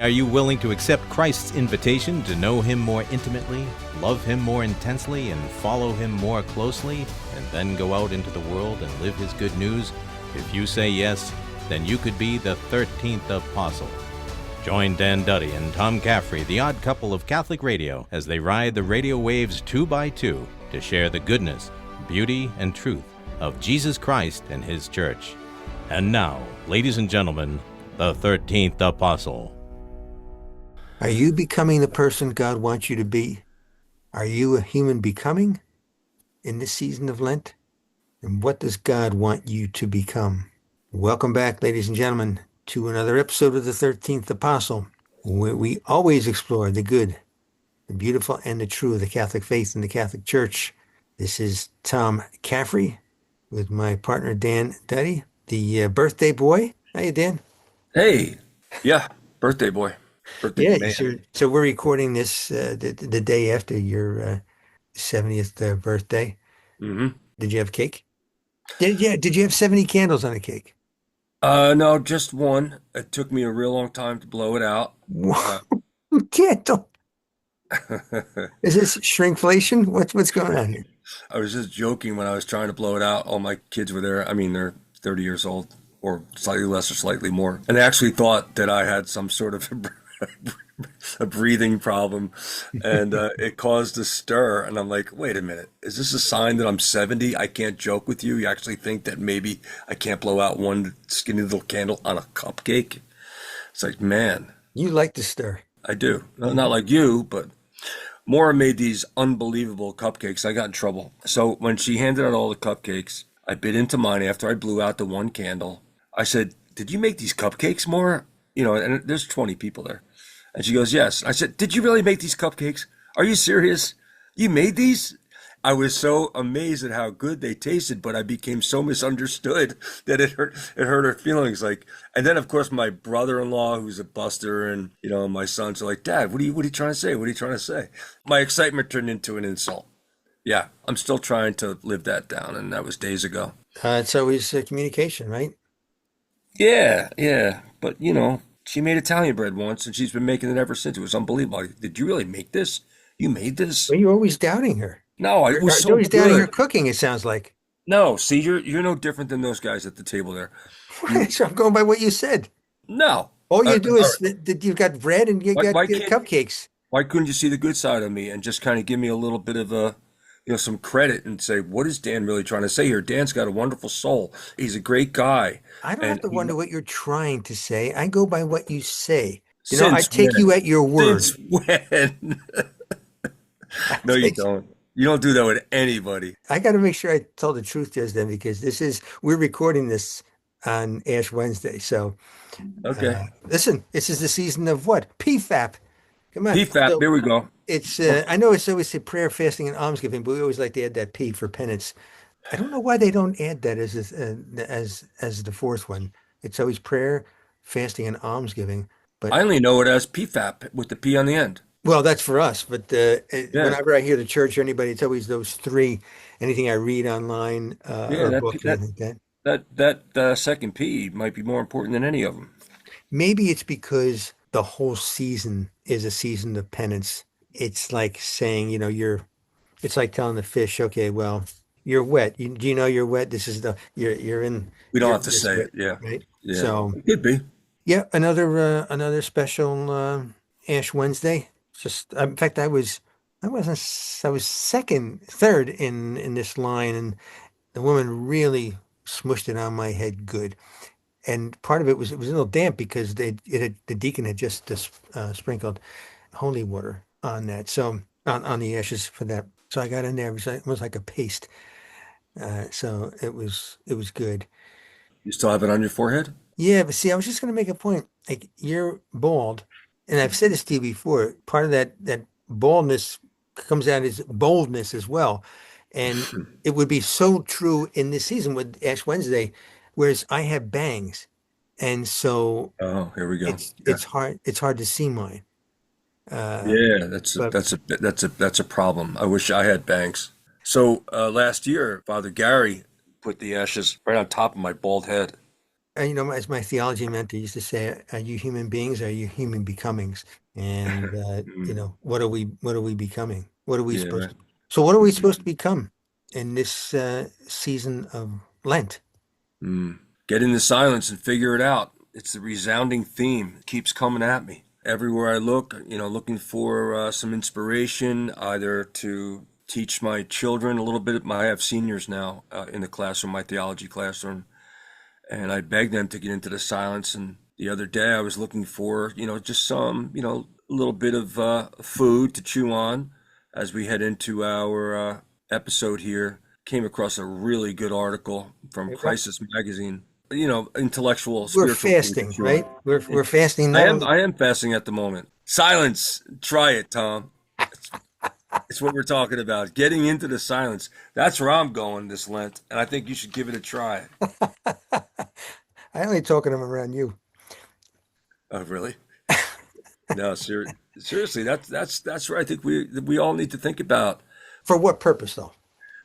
Are you willing to accept Christ's invitation to know Him more intimately, love Him more intensely, and follow Him more closely, and then go out into the world and live His good news? If you say yes, then you could be the 13th apostle. Join Dan Duddy and Tom Caffrey, the odd couple of Catholic radio, as they ride the radio waves 2 by 2 to share the goodness, beauty, and truth of Jesus Christ and His church. And now, ladies and gentlemen, the 13th apostle. Are you becoming the person God wants you to be? Are you a human becoming in this season of Lent? And what does God want you to become? Welcome back, ladies and gentlemen, to another episode of the 13th Apostle, where we always explore the good, the beautiful, and the true of the Catholic faith and the Catholic Church. This is Tom Caffrey with my partner, Dan Duddy, the birthday boy. How you, Dan? Hey, yeah, birthday boy. Yeah, so we're recording this the day after your 70th birthday. Mm-hmm. Did you have cake? Did you have 70 candles on a cake? No, just one. It took me a real long time to blow it out. One candle. Is this shrinkflation? What's going on here? I was just joking when I was trying to blow it out. All my kids were there. I mean, they're 30 years old or slightly less or slightly more. And they actually thought that I had some sort of a breathing problem, and it caused a stir. And I'm like, wait a minute, is this a sign that I'm 70? I can't joke with you. You actually think that maybe I can't blow out one skinny little candle on a cupcake? It's like, man. You like to stir. I do. Not like you, but Maura made these unbelievable cupcakes. I got in trouble. So when she handed out all the cupcakes, I bit into mine after I blew out the one candle. I said, did you make these cupcakes, Maura? You know, and there's 20 people there. And she goes, yes. I said, did you really make these cupcakes? Are you serious? You made these? I was so amazed at how good they tasted, but I became so misunderstood that it hurt her feelings. Like, and then of course my brother-in-law, who's a buster, and my sons are like, Dad, what are you trying to say? What are you trying to say? My excitement turned into an insult. Yeah, I'm still trying to live that down, and that was days ago. It's always communication, right? Yeah. But, she made Italian bread once, and she's been making it ever since. It was unbelievable. Did you really make this? You made this? Well, you're always doubting her. No, it was so always good. doubting her cooking, it sounds like. No, see, you're no different than those guys at the table there. So I'm going by what you said. No. All you do is that you've got bread and you got cupcakes. Why couldn't you see the good side of me and just kind of give me a little bit of some credit and say, what is Dan really trying to say here? Dan's got a wonderful soul. He's a great guy. I don't have to wonder what you're trying to say. I go by what you say. I Since take when? you at your word. Since when? No, you don't. You don't do that with anybody. I got to make sure I tell the truth just then, because we're recording this on Ash Wednesday. So, okay. Listen, this is the season of what? PFAP. Come on. PFAP, So here we go. it's, I know it's always a prayer, fasting, and almsgiving, but we always like to add that P for penance. I don't know why they don't add that as the fourth one. It's always prayer, fasting, and almsgiving. But I only know it as PFAP with the P on the end. well, that's for us. But whenever I hear the church or anybody, it's always those three. Anything I read online or book, anything like that. That second P might be more important than any of them. Maybe it's because the whole season is a season of penance. It's like saying, it's like telling the fish, okay, well, you're wet. Do you know you're wet? This is you're in. We don't have to say it. Yeah. Right. Yeah. So it could be. yeah, another special Ash Wednesday. Just in fact, I was third in this line, and the woman really smushed it on my head good. And part of it was a little damp because the deacon had just sprinkled holy water on that, so on the ashes for that. So I got in there. It was like a paste. So it was good. You still have it on your forehead? Yeah, but see, I was just going to make a point. Like, you're bald, and I've said this to you before. Part of that baldness comes out as boldness as well, and it would be so true in this season with Ash Wednesday. Whereas I have bangs, and so here we go. It's hard to see mine. Yeah, that's a problem. I wish I had bangs. So last year, Father Gary put the ashes right on top of my bald head. as my theology mentor used to say, are you human beings? Or are you human becomings? And Mm, what are we becoming? What are we yeah, supposed right. to? So what are we Mm, supposed to become in this season of Lent? mm. Get in the silence and figure it out. It's the resounding theme. It keeps coming at me. Everywhere I look, looking for some inspiration, either to teach my children a little bit. I have seniors now in the classroom, my theology classroom, and I beg them to get into the silence. And the other day I was looking for, just some, a little bit of food to chew on as we head into our episode here. Came across a really good article from Right, what Crisis Magazine. Intellectual, we're spiritual food to fasting, chew right? on. We're fasting I not am only I am fasting at the moment. Silence. Try it, Tom. It's, it's what we're talking about. Getting into the silence. That's where I'm going this Lent, and I think you should give it a try. I only talking them around you. Oh, really? No, seriously, that's where I think we all need to think about. For what purpose, though?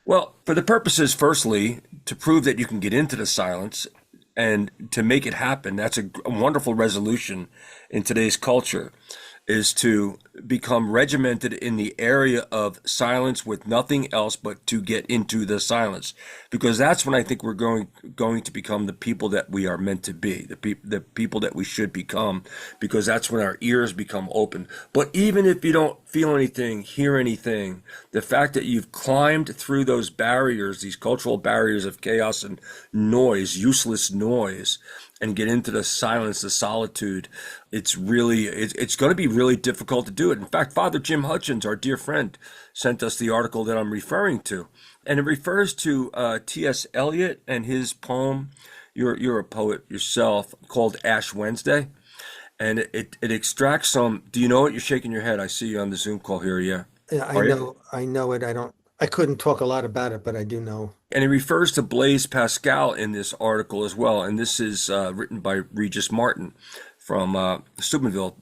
Well, for the purposes, firstly, to prove that you can get into the silence and to make it happen. That's a wonderful resolution in today's culture, is to become regimented in the area of silence with nothing else but to get into the silence, because that's when I think we're going to become the people that we are meant to be, the people that we should become, because that's when our ears become open. But even if you don't feel anything, hear anything, the fact that you've climbed through those barriers, these cultural barriers of chaos and noise, useless noise, and get into the silence, the solitude, it's going to be really difficult to do it. In fact, Father Jim Hutchins, our dear friend, sent us the article that I'm referring to, and it refers to T.S. Eliot and his poem. You're a poet yourself, called Ash Wednesday, and it extracts some. Do you know it? You're shaking your head. I see you on the Zoom call here. Yeah, Yeah, are you? I know it. I couldn't talk a lot about it, but I do know. And he refers to Blaise Pascal in this article as well. And this is written by Regis Martin from Steubenville,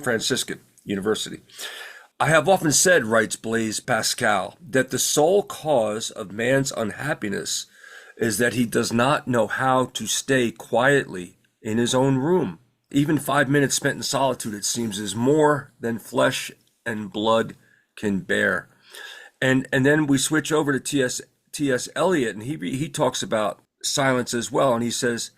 Franciscan University. I have often said, writes Blaise Pascal, that the sole cause of man's unhappiness is that he does not know how to stay quietly in his own room. Even 5 minutes spent in solitude, it seems, is more than flesh and blood can bear. And then we switch over to T.S. Eliot, and he talks about silence as well. And he says,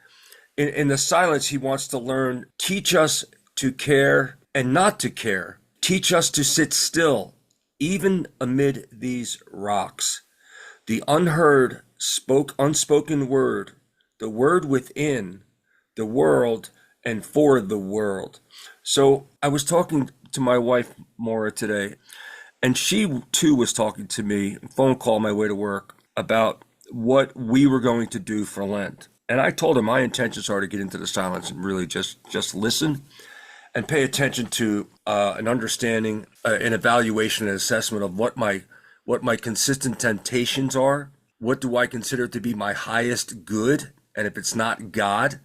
in the silence, he wants to learn, teach us to care and not to care. Teach us to sit still, even amid these rocks. The unheard, unspoken word, the word within the world and for the world. So I was talking to my wife, Maura, today, and she too was talking to me, phone call on my way to work, about what we were going to do for Lent. And I told her my intentions are to get into the silence and really just listen and pay attention to an understanding, an evaluation, and assessment of what my consistent temptations are. What do I consider to be my highest good? And if it's not God,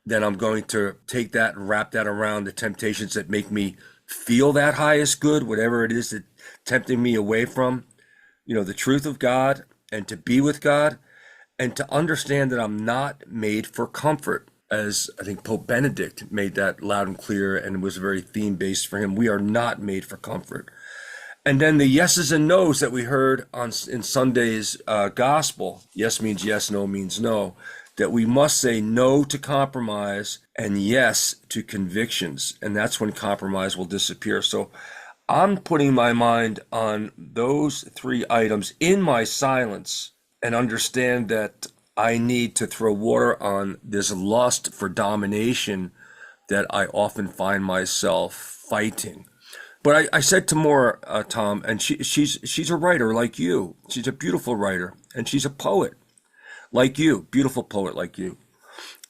then I'm going to take that and wrap that around the temptations that make me feel that highest good, whatever it is that tempting me away from, the truth of God, and to be with God, and to understand that I'm not made for comfort, as I think Pope Benedict made that loud and clear, and it was very theme-based for him. We are not made for comfort. And then the yeses and nos that we heard in Sunday's gospel, yes means yes, no means no, that we must say no to compromise and yes to convictions. And that's when compromise will disappear. So I'm putting my mind on those three items in my silence, and understand that I need to throw water on this lust for domination that I often find myself fighting. But I said to Maura, Tom, and she's a writer like you. She's a beautiful writer, and she's a poet like you, beautiful poet like you.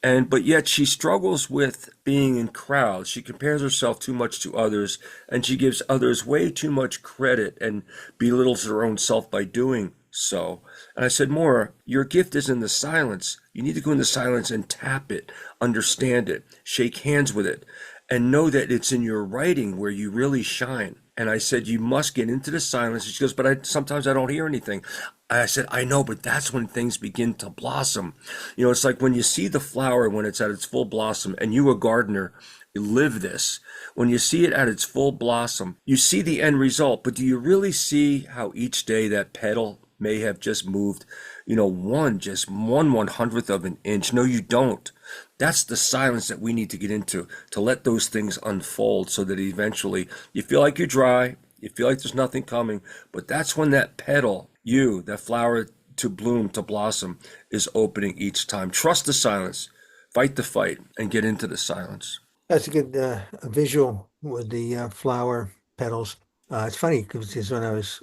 But yet she struggles with being in crowds. She compares herself too much to others, and she gives others way too much credit and belittles her own self by doing so. And I said, Maura, your gift is in the silence. You need to go in the silence and tap it, understand it, shake hands with it, and know that it's in your writing where you really shine. And I said, you must get into the silence. She goes, but sometimes I don't hear anything. I said, I know, but that's when things begin to blossom. You know, it's like when you see the flower when it's at its full blossom, and you, a gardener, live this. When you see it at its full blossom, you see the end result, but do you really see how each day that petal may have just moved, you know, just one hundredth of an inch? No, you don't. That's the silence that we need to get into, to let those things unfold so that eventually you feel like you're dry, you feel like there's nothing coming, but that's when that petal, that flower to bloom, to blossom, is opening each time. Trust the silence, fight the fight, and get into the silence. That's a good visual with the flower petals. It's funny because when I was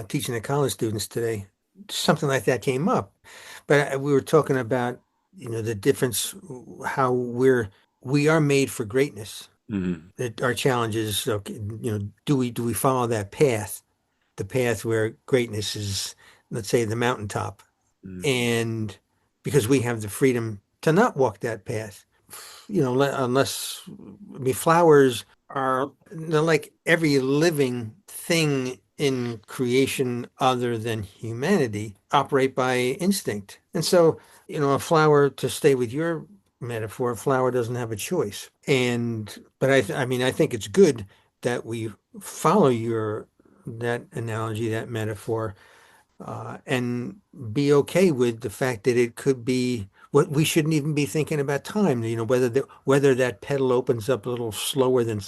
teaching the college students today, something like that came up. But we were talking about, the difference, how we are made for greatness. Mm-hmm. That our challenge is, okay, do we follow that path, the path where greatness is, let's say, the mountaintop, Mm-hmm. and because we have the freedom to not walk that path, unless, I mean, flowers are, they're like every living thing in creation other than humanity operate by instinct. And so, a flower, to stay with your metaphor, a flower doesn't have a choice. But I mean, I think it's good that we follow that analogy, that metaphor, and be okay with the fact that it could be what we shouldn't even be thinking about time. Whether that petal opens up a little slower than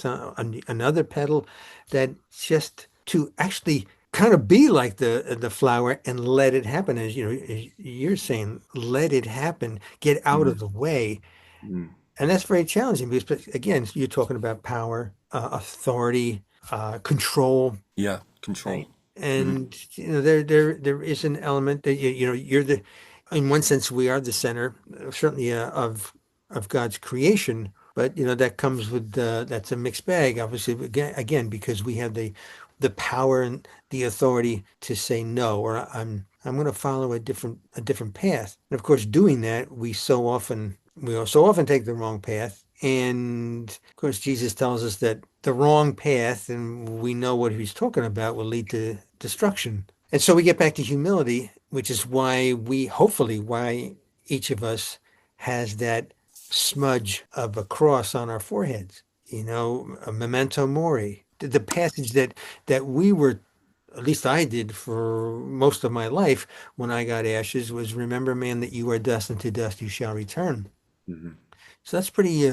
another petal, that just to actually kind of be like the flower and let it happen, as as you're saying, let it happen, get out of the way. Mm-hmm. And that's very challenging because, again, you're talking about power, authority, control. Yeah, control. Right. Mm-hmm. And there is an element that you're in one sense we are the center, certainly, of God's creation, but that comes with that's a mixed bag, obviously, again because we have the power and the authority to say no, or I'm going to follow a different path. And of course, doing that, we so often take the wrong path. And of course, Jesus tells us that the wrong path, and we know what he's talking about, will lead to destruction. And so we get back to humility, which is why each of us has that smudge of a cross on our foreheads, a memento mori. The passage that we were, at least I did for most of my life when I got ashes, was, remember, man, that you are dust, and to dust you shall return. Mm-hmm. So that's pretty,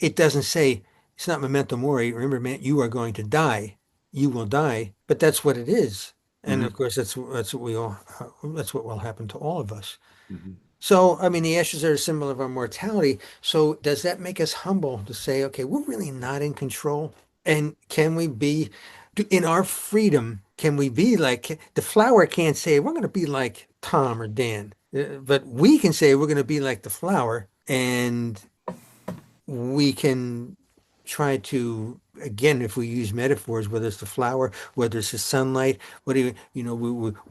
it doesn't say, it's not memento mori. Remember, man, you are going to die. You will die, but that's what it is. And Mm-hmm. of course, that's what will happen to all of us. Mm-hmm. So, I mean, the ashes are a symbol of our mortality. So does that make us humble to say, okay, we're really not in control? And can we be, in our freedom, can we be like, the flower can't say, we're going to be like Tom or Dan, but we can say we're going to be like the flower, and we can try to, again, if we use metaphors, whether it's the flower, whether it's the sunlight, we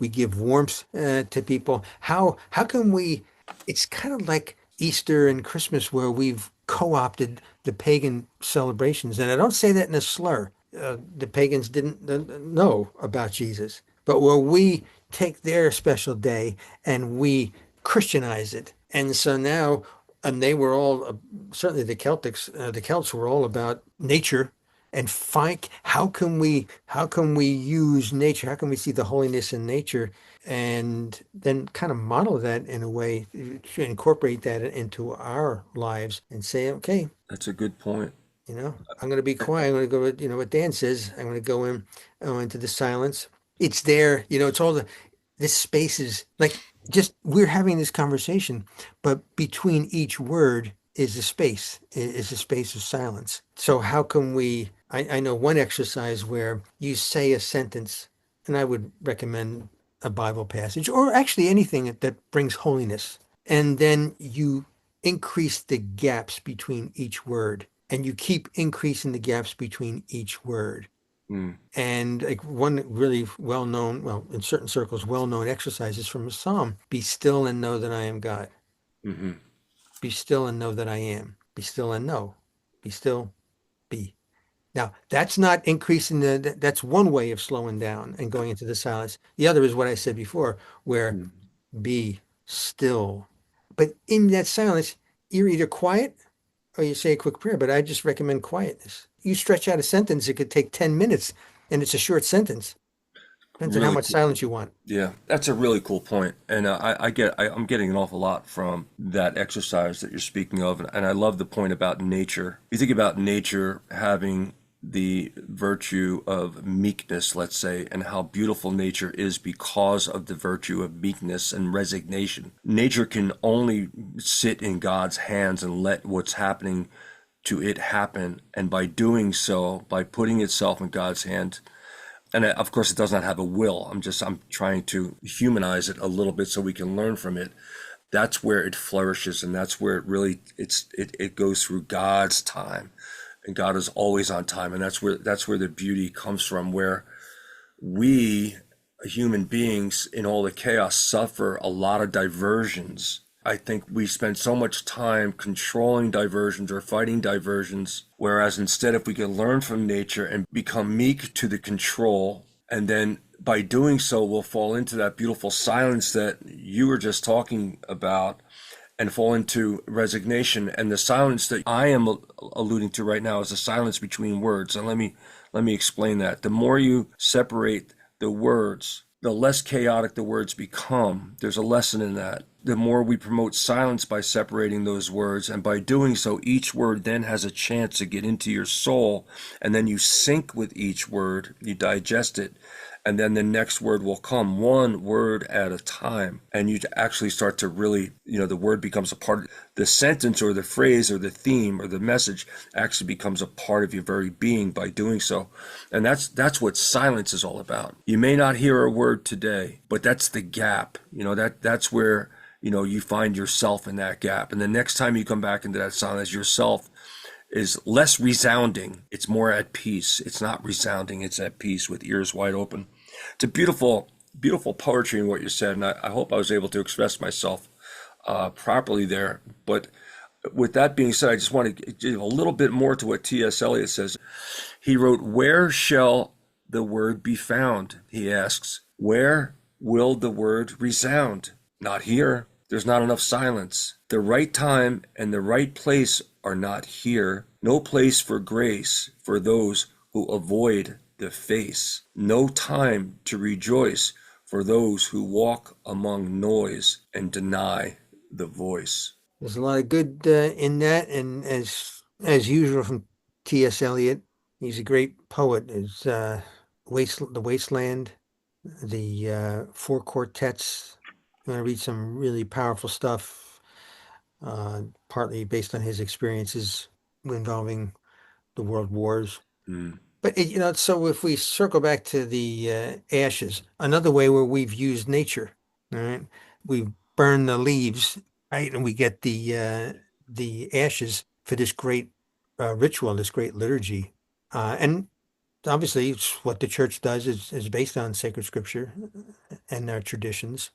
give warmth to people. How can we, it's kind of like Easter and Christmas, where we've co-opted the pagan celebrations. And I don't say that in a slur. The pagans didn't know about Jesus, but where we take their special day and we Christianize it. And so now, and they were all, certainly the Celts were all about nature, and find, how can we use nature? How can we see the holiness in nature, and then kind of model that in a way to incorporate that into our lives and say, okay, That's a good point. I'm going to be quiet. I'm going to go with, what Dan says. I'm going to into the silence. It's there, it's all this space is like, just, we're having this conversation, but between each word is a space of silence. So how can I know one exercise where you say a sentence, and I would recommend a Bible passage, or actually anything that brings holiness. And then you increase the gaps between each word, and you keep increasing the gaps between each word. Mm. And like one really well-known, well, in certain circles, well-known exercise is from a psalm: be still and know that I am God. Mm-hmm. Be still and know that I am. Be still and know. Be still. be. Now, that's not increasing that's one way of slowing down and going into the silence. The other is what I said before, where Mm. be still. But in that silence, you're either quiet or you say a quick prayer, but I just recommend quietness. You stretch out a sentence, it could take 10 minutes, and it's a short sentence. Depends on how Really much cool. silence you want. Yeah, that's a really cool point, and I'm getting an awful lot from that exercise that you're speaking of, and I love the point about nature. You think about nature having the virtue of meekness, let's say, and how beautiful nature is because of the virtue of meekness and resignation. Nature can only sit in God's hands and let what's happening to it happen, and by doing so, by putting itself in God's hand, and of course it does not have a will. I'm trying to humanize it a little bit so we can learn from it. That's where it flourishes, and that's where it goes through God's time, and God is always on time, and that's where the beauty comes from, where we human beings in all the chaos suffer a lot of diversions. I think we spend so much time controlling diversions or fighting diversions, whereas instead, if we can learn from nature and become meek to the control, and then by doing so, we'll fall into that beautiful silence that you were just talking about and fall into resignation. And the silence that I am alluding to right now is the silence between words. And let me explain that. The more you separate the words, the less chaotic the words become. There's a lesson in that. The more we promote silence by separating those words, and by doing so, each word then has a chance to get into your soul, and then you sync with each word, you digest it, and then the next word will come one word at a time, and you actually start to really, the word becomes a part of the sentence or the phrase or the theme or the message actually becomes a part of your very being by doing so. And that's what silence is all about. You may not hear a word today, but that's the gap. That's where you find yourself in that gap. And the next time you come back into that silence, yourself is less resounding. It's more at peace. It's not resounding. It's at peace with ears wide open. It's a beautiful, beautiful poetry in what you said. And I hope I was able to express myself properly there. But with that being said, I just want to give a little bit more to what T.S. Eliot says. He wrote, "Where shall the word be found?" He asks. "Where will the word resound? Not here. There's not enough silence. The right time and the right place are not here. No place for grace for those who avoid the face. No time to rejoice for those who walk among noise and deny the voice." There's a lot of good in that, and as usual from T.S. Eliot, he's a great poet. Is the Wasteland, the four quartets. You want to read some really powerful stuff, partly based on his experiences involving the world wars. Mm. But so if we circle back to the ashes, another way where we've used nature, all right, we burn the leaves, right, and we get the ashes for this great ritual, this great liturgy, and obviously it's what the church does is based on sacred scripture and our traditions.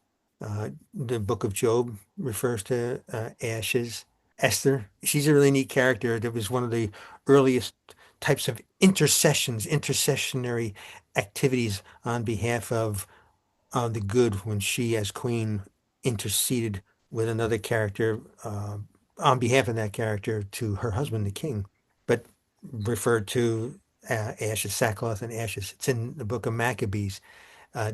The Book of Job refers to ashes. Esther, she's a really neat character. That was one of the earliest types of intercessionary activities on behalf of the good when she, as queen, interceded with another character on behalf of that character to her husband, the king, but referred to ashes, sackcloth and ashes. It's in the book of Maccabees,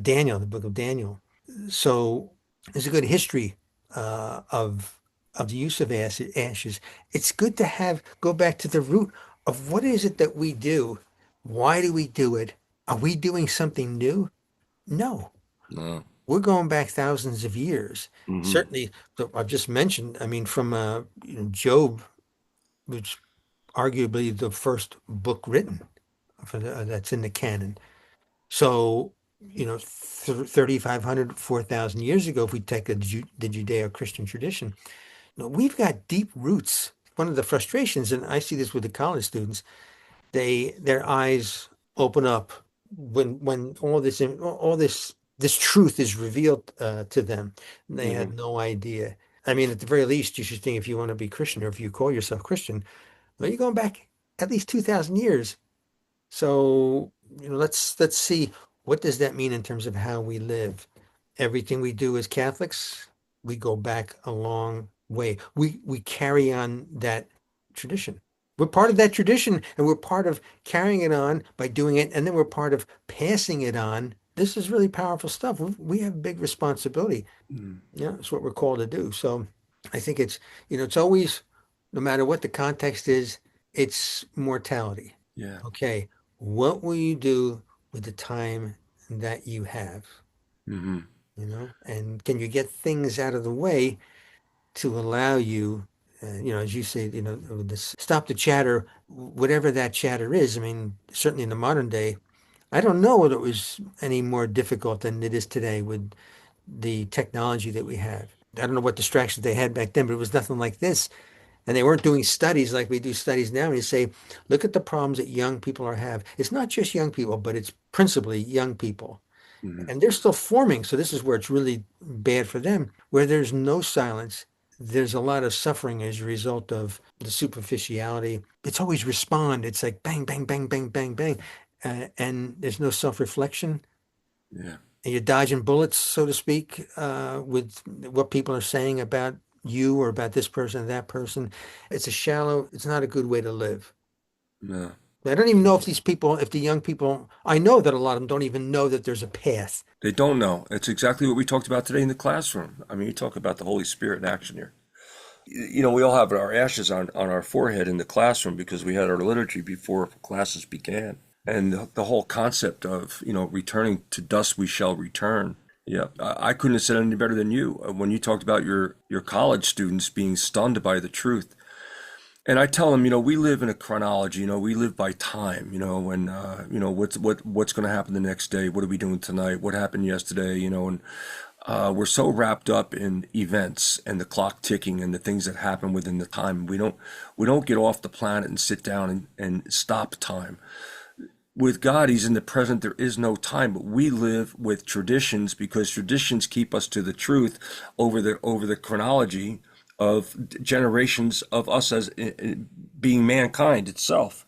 Daniel, the book of Daniel. So there's a good history of the use of ashes. It's good to go back to the root of what is it that we do? Why do we do it? Are we doing something new? No. No. We're going back thousands of years. Mm-hmm. Certainly, I've just mentioned, I mean, from Job, which arguably the first book written that's in the canon. So, 3,500, 4,000 years ago, if we take the Judeo-Christian tradition, we've got deep roots. One of the frustrations, and I see this with the college students, their eyes open up when all this truth is revealed to them. They Mm-hmm. had no idea. I mean, at the very least, you should think if you want to be Christian or if you call yourself Christian, well, you're going back at least 2,000 years. So, let's see, what does that mean in terms of how we live? Everything we do as Catholics, we go back a long way. We carry on that tradition. We're part of that tradition, and we're part of carrying it on by doing it, and then we're part of passing it on. This is really powerful stuff. We have big responsibility. Mm. Yeah, it's what we're called to do. So I think it's always, no matter what the context is, it's mortality. Yeah. Okay, what will you do with the time that you have? Hmm. And can you get things out of the way to allow you, as you say, this stop the chatter, whatever that chatter is. I mean, certainly in the modern day, I don't know whether it was any more difficult than it is today with the technology that we have. I don't know what distractions they had back then, but it was nothing like this. And they weren't doing studies like we do studies now. And you say, look at the problems that young people are have. It's not just young people, but it's principally young people. Hmm. And they're still forming. So this is where it's really bad for them. Where there's no silence, there's a lot of suffering as a result of the superficiality. It's always respond. It's like bang, bang, bang, bang, bang, bang. And there's no self-reflection. Yeah. And you're dodging bullets, so to speak, with what people are saying about you or about this person or that person. It's not a good way to live. No. I don't even know if these people, if the young people, I know that a lot of them don't even know that there's a path. They don't know. It's exactly what we talked about today in the classroom. I mean, you talk about the Holy Spirit in action here. We all have our ashes on our forehead in the classroom because we had our liturgy before classes began. And the whole concept of, returning to dust we shall return. Yeah, I couldn't have said any better than you when you talked about your college students being stunned by the truth. And I tell them, we live in a chronology, we live by time, when, what's going to happen the next day? What are we doing tonight? What happened yesterday? And we're so wrapped up in events and the clock ticking and the things that happen within the time. We don't get off the planet and sit down and stop time. With God, He's in the present. There is no time, but we live with traditions because traditions keep us to the truth over the chronology of generations of us as being mankind itself.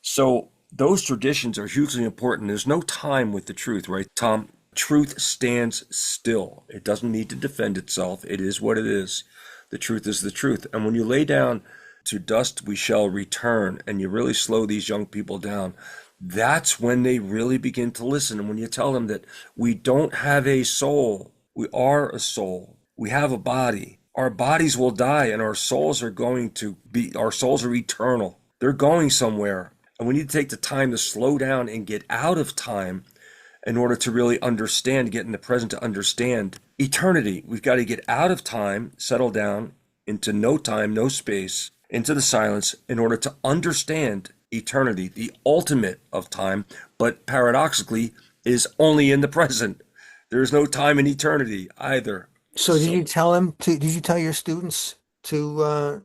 So those traditions are hugely important. There's no time with the truth, right, Tom? Truth stands still. It doesn't need to defend itself. It is what it is. The truth is the truth. And when you lay down to dust we shall return, and you really slow these young people down, that's when they really begin to listen. And when you tell them that we don't have a soul, we are a soul, we have a body. Our bodies will die and our souls are eternal. They're going somewhere. And we need to take the time to slow down and get out of time in order to really understand, get in the present to understand eternity. We've got to get out of time, settle down into no time, no space, into the silence in order to understand eternity, the ultimate of time, but paradoxically is only in the present. There is no time in eternity either. So So, did you tell your students to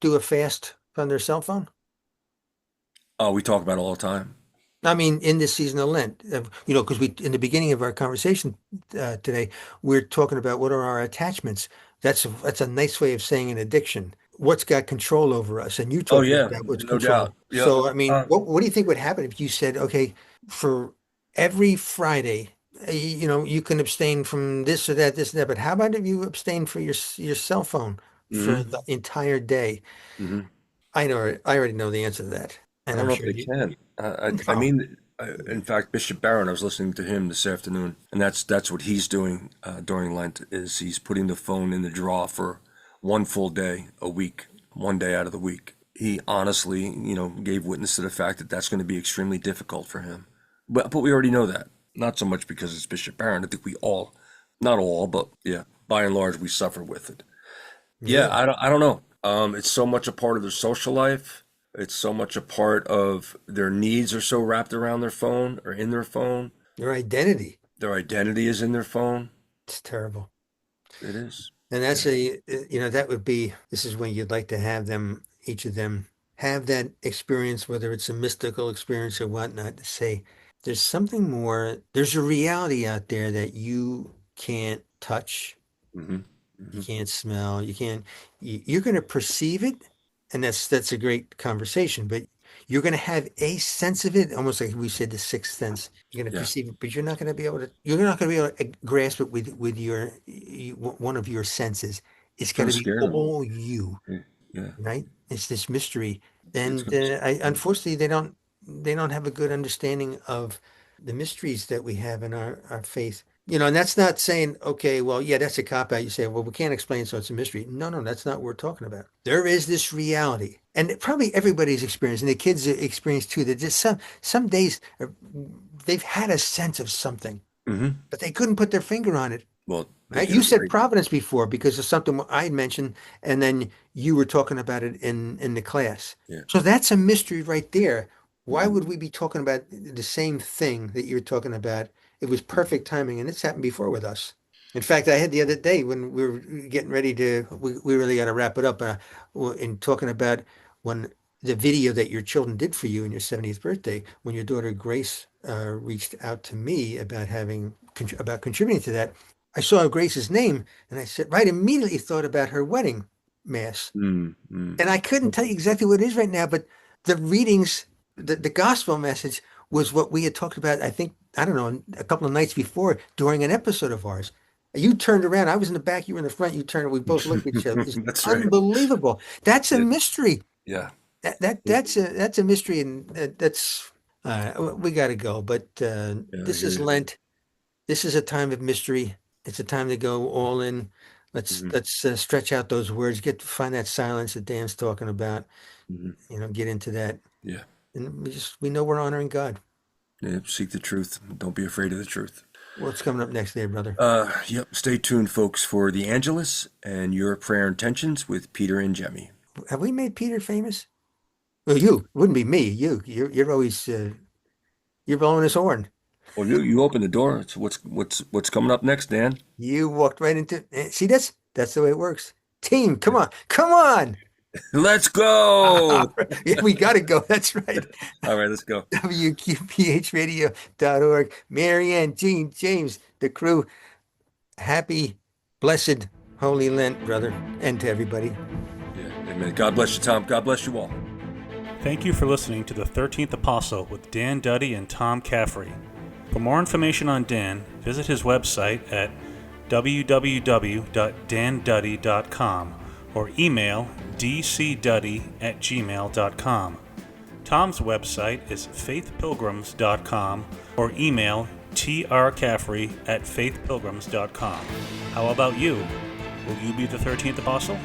do a fast on their cell phone? we talk about it all the time. I mean, in this season of Lent, because in the beginning of our conversation today, we're talking about what are our attachments. That's a nice way of saying an addiction. What's got control over us? And you Oh talked yeah, about what's no doubt. control. Yep. So, I mean, what do you think would happen if you said, okay, for every Friday, you can abstain from this or that, this and that, but how about if you abstain for your cell phone for Hmm. the entire day? Hmm. I already know the answer to that, I and don't I'm know if sure they you. can. I No. mean, in fact, Bishop Barron, I was listening to him this afternoon, and that's what he's doing during Lent is he's putting the phone in the drawer for one full day a week, one day out of the week. He honestly, gave witness to the fact that that's going to be extremely difficult for him. But we already know that. Not so much because it's Bishop Barron. I think we all, not all, but yeah, by and large, we suffer with it. Yeah, Yeah, I don't know. It's so much a part of their social life. It's so much a part of their needs are so wrapped around their phone or in their phone. your identity. Their identity is in their phone. It's terrible. It is. And Yeah. that would be, this is when you'd like to have them, each of them, have that experience, whether it's a mystical experience or whatnot, to say, there's something more, there's a reality out there that you can't touch, Hmm. you Hmm. can't smell, you're going to perceive it, and that's a great conversation. But you're going to have a sense of it, almost like we said, the sixth sense. You're going to Yeah. perceive it, but you're not going to be able to. You're not going to be able to grasp it with one of your senses. It's got Gonna to be scare them. all you, Yeah. Yeah. right? It's this mystery, It's and gonna unfortunately they don't have a good understanding of the mysteries that we have in our faith. And that's not saying, okay, well, yeah, that's a cop out. You say, well, we can't explain, so it's a mystery. No, no, that's not what we're talking about. There is this reality, and probably everybody's experienced, and the kids experience too, that just some days they've had a sense of something, Mm-hmm. but they couldn't put their finger on it. Well, they Right? get You said afraid. providence before because of something I had mentioned, and then you were talking about it in the class. Yeah. So that's a mystery right there. Why Mm-hmm. would we be talking about the same thing that you're talking about? It was perfect timing, and it's happened before with us. In fact, I had the other day when we were getting ready we really got to wrap it up, in talking about when the video that your children did for you in your 70th birthday, when your daughter Grace reached out to me about contributing to that. I saw Grace's name and I said, right, immediately thought about her wedding mass. Mm-hmm. And I couldn't tell you exactly what it is right now, but the readings, the gospel message was what we had talked about, I think, I don't know, a couple of nights before during an episode of ours. You turned around. I was in the back. You were in the front. You turned. We both looked at each other. It's That's right. unbelievable. That's a Yeah. mystery. Yeah. That's a mystery, and that's we got to go. But Yeah. I this hear is you. Lent. This is a time of mystery. It's a time to go all in. Let's Mm-hmm. let's stretch out those words. Find that silence that Dan's talking about. Mm-hmm. Get into that, Yeah. and we know we're honoring God. Yeah. Seek the truth. Don't be afraid of the truth. What's coming up next there, brother? Yep. Stay tuned, folks, for the Angelus and your prayer intentions with Peter and Jemmy. Have we made Peter famous? Well, you it wouldn't be me. You're always you're blowing his horn. Well, you open the door. So what's coming up next, Dan? You walked right into. See, that's the way it works. Team, come on, come on. Let's go. Yeah, we got to go. That's right. All right, let's go. WQPHradio.org. Marianne, Jean, James, the crew. Happy, blessed, holy Lent, brother, and to everybody. Yeah, amen. God bless you, Tom. God bless you all. Thank you for listening to the 13th Apostle with Dan Duddy and Tom Caffrey. For more information on Dan, visit his website at www.danduddy.com or email dcduddy@gmail.com. Tom's website is faithpilgrims.com or email trcaffrey@faithpilgrims.com. How about you? Will you be the 13th Apostle?